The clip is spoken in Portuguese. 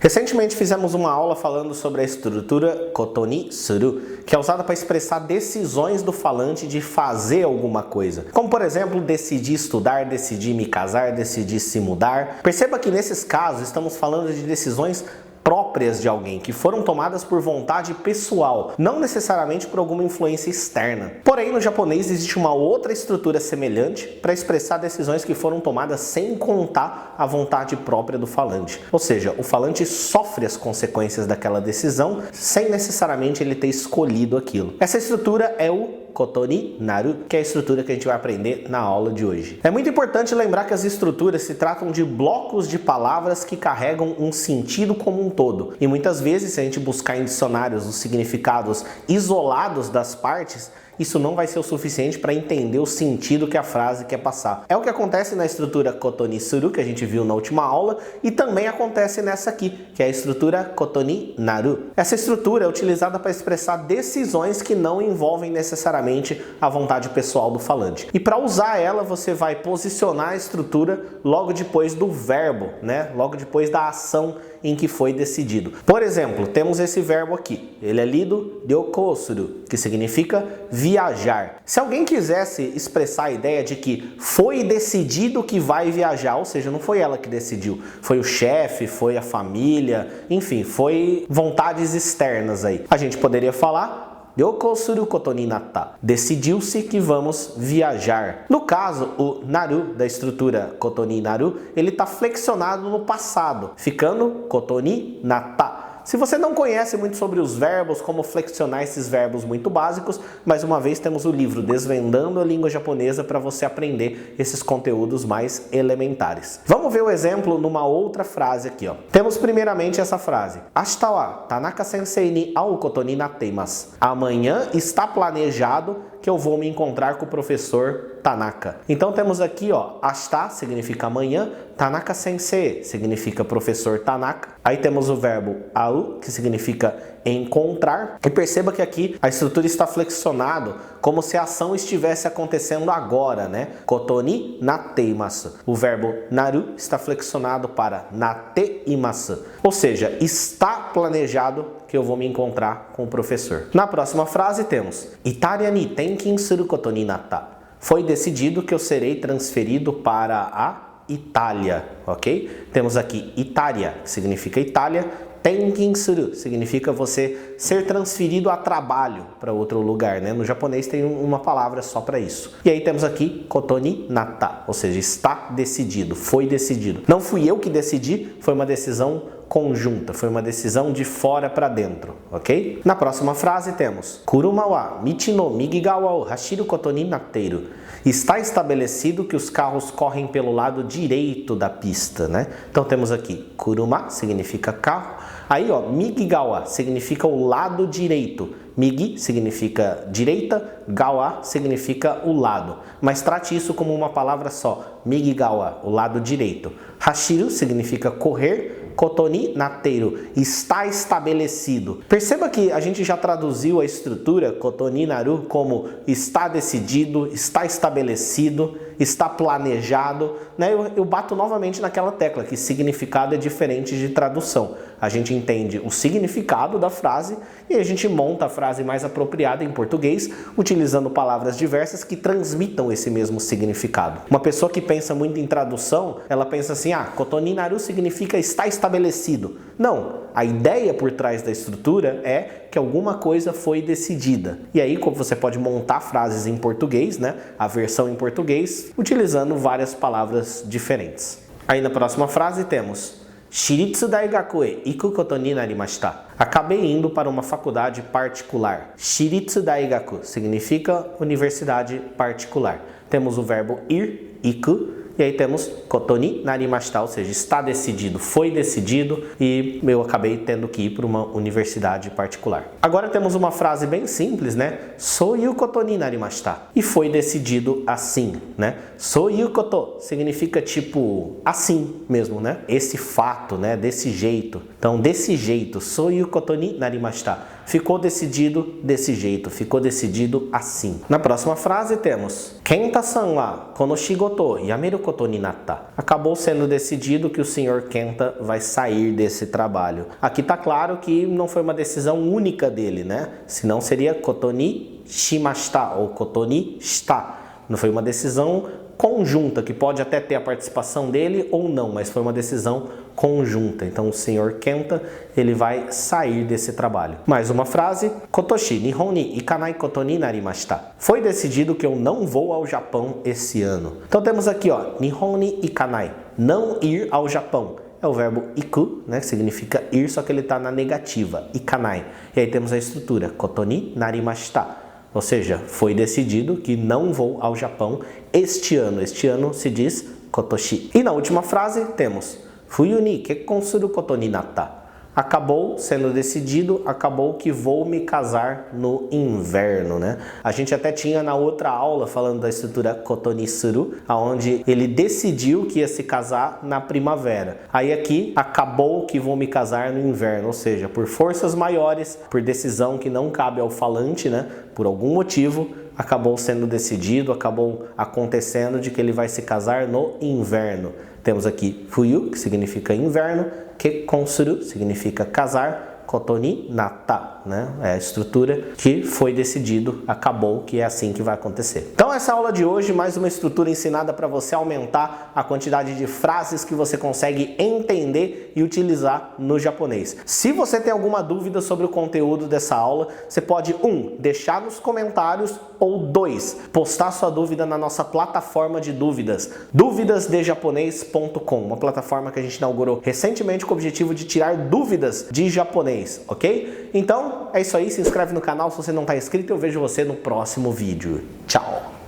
Recentemente fizemos uma aula falando sobre a estrutura koto ni suru, que é usada para expressar decisões do falante de fazer alguma coisa. Como, por exemplo, decidir estudar, decidir me casar, decidir se mudar. Perceba que nesses casos estamos falando de decisões próprias de alguém, que foram tomadas por vontade pessoal, não necessariamente por alguma influência externa. Porém, no japonês existe uma outra estrutura semelhante para expressar decisões que foram tomadas sem contar a vontade própria do falante. Ou seja, o falante sofre as consequências daquela decisão sem necessariamente ele ter escolhido aquilo. Essa estrutura é o koto ni naru, que é a estrutura que a gente vai aprender na aula de hoje. É muito importante lembrar que as estruturas se tratam de blocos de palavras que carregam um sentido como um todo. E muitas vezes, se a gente buscar em dicionários os significados isolados das partes, isso não vai ser o suficiente para entender o sentido que a frase quer passar. É o que acontece na estrutura koto ni suru, que a gente viu na última aula, e também acontece nessa aqui, que é a estrutura koto ni naru. Essa estrutura é utilizada para expressar decisões que não envolvem necessariamente a vontade pessoal do falante. E para usar ela, você vai posicionar a estrutura logo depois do verbo, né? Logo depois da ação em que foi decidido. Por exemplo, temos esse verbo aqui. Ele é lido ryokosuru, que significa viajar. Se alguém quisesse expressar a ideia de que foi decidido que vai viajar, ou seja, não foi ela que decidiu, foi o chefe, foi a família, enfim, foi vontades externas aí. A gente poderia falar ryokosuru koto ni natta. Decidiu-se que vamos viajar. No caso, o naru da estrutura koto ni naru, ele está flexionado no passado, ficando koto ni natta. Se você não conhece muito sobre os verbos, como flexionar esses verbos muito básicos, mais uma vez temos o livro Desvendando a Língua Japonesa para você aprender esses conteúdos mais elementares. Vamos ver o exemplo numa outra frase aqui, ó. Temos primeiramente essa frase. Ashita wa Tanaka Sensei ni au koto ni natte imasu. Amanhã está planejado que eu vou me encontrar com o professor Tanaka. Então temos aqui, ó, ashita significa amanhã, Tanaka Sensei significa professor Tanaka. Aí temos o verbo au, que significa encontrar. E perceba que aqui a estrutura está flexionado, como se a ação estivesse acontecendo agora, né? Koto ni natte imasu. O verbo naru está flexionado para natte imasu. Ou seja, está planejado que eu vou me encontrar com o professor. Na próxima frase temos Italia ni tenkin suru koto ni natta. Foi decidido que eu serei transferido para a Itália, ok? Temos aqui Itália, que significa Itália. Tenkin suru significa você ser transferido a trabalho para outro lugar, né? No japonês tem uma palavra só para isso. E aí temos aqui koto ni natta, ou seja, está decidido, foi decidido. Não fui eu que decidi, foi uma decisão conjunta, foi uma decisão de fora para dentro, ok? Na próxima frase temos Kuruma wa michi no migi gawa o hashiru koto ni natteiru. Está estabelecido que os carros correm pelo lado direito da pista, né? Então temos aqui Kuruma, significa carro. Aí, ó, migi gawa significa o lado direito. Migi significa direita, gawa significa o lado. Mas trate isso como uma palavra só. Migi gawa, o lado direito. Hashiru significa correr. Koto ni natteiru, está estabelecido. Perceba que a gente já traduziu a estrutura koto ni naru como está decidido, está estabelecido, está planejado, né? Eu bato novamente naquela tecla que significado é diferente de tradução. A gente entende o significado da frase e a gente monta a frase mais apropriada em português, utilizando palavras diversas que transmitam esse mesmo significado. Uma pessoa que pensa muito em tradução, ela pensa assim, koto ni naru significa está estabelecido. Não, a ideia por trás da estrutura é que alguma coisa foi decidida. E aí, como você pode montar frases em português, né? A versão em português, utilizando várias palavras diferentes. Aí na próxima frase temos Shiritsu daigaku e iku koto ni narimashita. Acabei indo para uma faculdade particular. Shiritsu daigaku significa universidade particular. Temos o verbo ir, iku, e aí temos koto ni narimashita, ou seja, está decidido, foi decidido e eu acabei tendo que ir para uma universidade particular. Agora temos uma frase bem simples, né? Souyu koto ni narimashita. E foi decidido assim, né? Souyu koto significa tipo assim mesmo, né? Esse fato, né? Desse jeito. Então, desse jeito, souyu koto ni narimashita. Ficou decidido desse jeito, ficou decidido assim. Na próxima frase temos Kenta-san wa kono shigoto o yameru koto ni natta. acabou sendo decidido que o Sr. Kenta vai sair desse trabalho. Aqui tá claro que não foi uma decisão única dele, né? Senão seria koto ni shimashita ou koto ni shita. Não foi uma decisão conjunta, que pode até ter a participação dele ou não, mas foi uma decisão conjunta. Então o Sr. Kenta, ele vai sair desse trabalho. Mais uma frase: Kotoshi nihon ni ikanai koto ni narimashita. Foi decidido que eu não vou ao Japão esse ano. Então temos aqui, ó, nihon ni ikanai, não ir ao Japão. É o verbo iku, né, que significa ir, só que ele está na negativa, ikanai. E aí temos a estrutura, koto ni narimashita. Ou seja, foi decidido que não vou ao Japão este ano. Este ano se diz kotoshi. E na última frase temos Fuyu ni kekkon suru koto ni natta. Acabou sendo decidido, acabou que vou me casar no inverno, né? A gente até tinha na outra aula falando da estrutura koto ni suru, onde ele decidiu que ia se casar na primavera. Aí aqui, acabou que vou me casar no inverno, ou seja, por forças maiores, por decisão que não cabe ao falante, né? Por algum motivo, acabou sendo decidido, acabou acontecendo de que ele vai se casar no inverno. Temos aqui fuyu, que significa inverno, kekkon suru significa casar, koto ni natta, né? É a estrutura que foi decidido, acabou, que é assim que vai acontecer. Então essa aula de hoje, mais uma estrutura ensinada para você aumentar a quantidade de frases que você consegue entender e utilizar no japonês. Se você tem alguma dúvida sobre o conteúdo dessa aula, você pode 1. Deixar nos comentários ou 2. Postar sua dúvida na nossa plataforma de dúvidas, dúvidasdejaponês.com, uma plataforma que a gente inaugurou recentemente com o objetivo de tirar dúvidas de japonês, ok? Então, é isso aí, se inscreve no canal se você não está inscrito e eu vejo você no próximo vídeo. Tchau!